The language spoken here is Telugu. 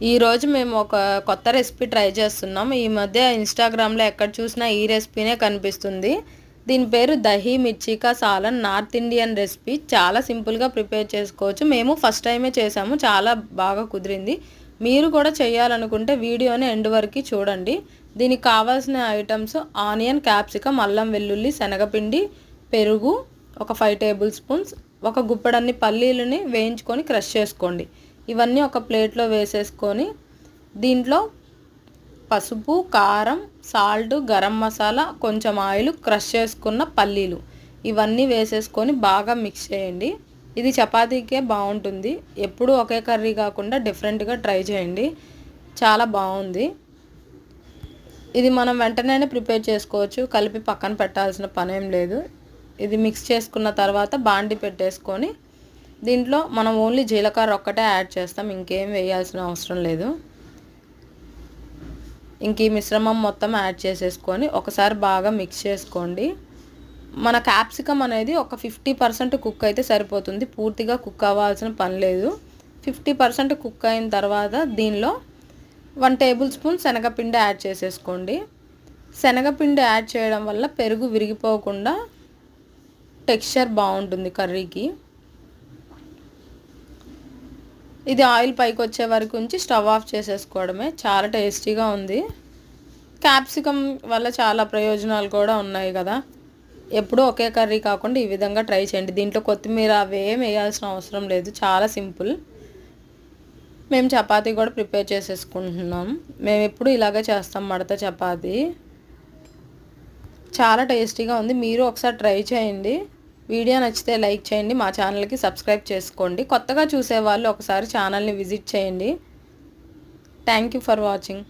ఈరోజు మేము ఒక కొత్త రెసిపీ ట్రై చేస్తున్నాం. ఈ మధ్య ఇన్స్టాగ్రామ్లో ఎక్కడ చూసినా ఈ రెసిపీనే కనిపిస్తుంది. దీని పేరు దహీ మిర్చి కా సాలన్. North Indian recipe. చాలా సింపుల్గా ప్రిపేర్ చేసుకోవచ్చు. మేము ఫస్ట్ టైమే చేసాము, చాలా బాగా కుదిరింది. మీరు కూడా చేయాలనుకుంటే వీడియోని ఎండ్ వరకు చూడండి. దీనికి కావాల్సిన ఐటమ్స్ ఆనియన్, క్యాప్సికమ్, అల్లం వెల్లుల్లి, శనగపిండి, పెరుగు, ఒక 5 టేబుల్ స్పూన్స్, ఒక గుప్పెడన్ని పల్లీలని వేయించుకొని క్రష్ చేసుకోండి. ఇవన్నీ ఒక ప్లేట్లో వేసేసుకొని దీంట్లో పసుపు, కారం, సాల్ట్, గరం మసాలా, కొంచెం ఆయిల్, క్రష్ చేసుకున్న పల్లీలు ఇవన్నీ వేసేసుకొని బాగా మిక్స్ చేయండి. ఇది చపాతీకే బాగుంటుంది. ఎప్పుడూ ఒకే కర్రీ కాకుండా డిఫరెంట్గా ట్రై చేయండి, చాలా బాగుంది. ఇది మనం వెంటనే ప్రిపేర్ చేసుకోవచ్చు, కలిపి పక్కన పెట్టాల్సిన పనేం లేదు. ఇది మిక్స్ చేసుకున్న తర్వాత బాండి పెట్టేసుకొని దీంట్లో మనం ఓన్లీ జీలకర్ర ఒక్కటే యాడ్ చేస్తాం, ఇంకేం వేయాల్సిన అవసరం లేదు. ఇంక ఈ మిశ్రమం మొత్తం యాడ్ చేసేసుకొని ఒకసారి బాగా మిక్స్ చేసుకోండి. మన క్యాప్సికమ్ అనేది ఒక 50% కుక్ అయితే సరిపోతుంది, పూర్తిగా కుక్ అవ్వాల్సిన పని లేదు. 50% కుక్ అయిన తర్వాత దీనిలో 1 టేబుల్ స్పూన్ శనగపిండి యాడ్ చేసేసుకోండి. శనగపిండి యాడ్ చేయడం వల్ల పెరుగు విరిగిపోకుండా టెక్స్చర్ బాగుంటుంది కర్రీకి. ఇది ఆయిల్ పైకి వచ్చే వరకు ఉంచి స్టవ్ ఆఫ్ చేసేసుకోవడమే. చాలా టేస్టీగా ఉంది. క్యాప్సికమ్ వల్ల చాలా ప్రయోజనాలు కూడా ఉన్నాయి కదా. ఎప్పుడూ ఒకే కర్రీ కాకుండా ఈ విధంగా ట్రై చేయండి. దీంట్లో కొత్తిమీర అవేం వేయాల్సిన అవసరం లేదు, చాలా సింపుల్. మేము చపాతీ కూడా ప్రిపేర్ చేసేసుకుంటున్నాం. మేము ఎప్పుడు ఇలాగే చేస్తాం, మడత చపాతీ. చాలా టేస్టీగా ఉంది. మీరు ఒకసారి ట్రై చేయండి. వీడియో నచ్చితే లైక్ చేయండి, మా ఛానల్కి సబ్స్క్రైబ్ చేసుకోండి. కొత్తగా చూసేవాళ్ళు ఒకసారి ఛానల్ని విజిట్ చేయండి. Thank you for watching.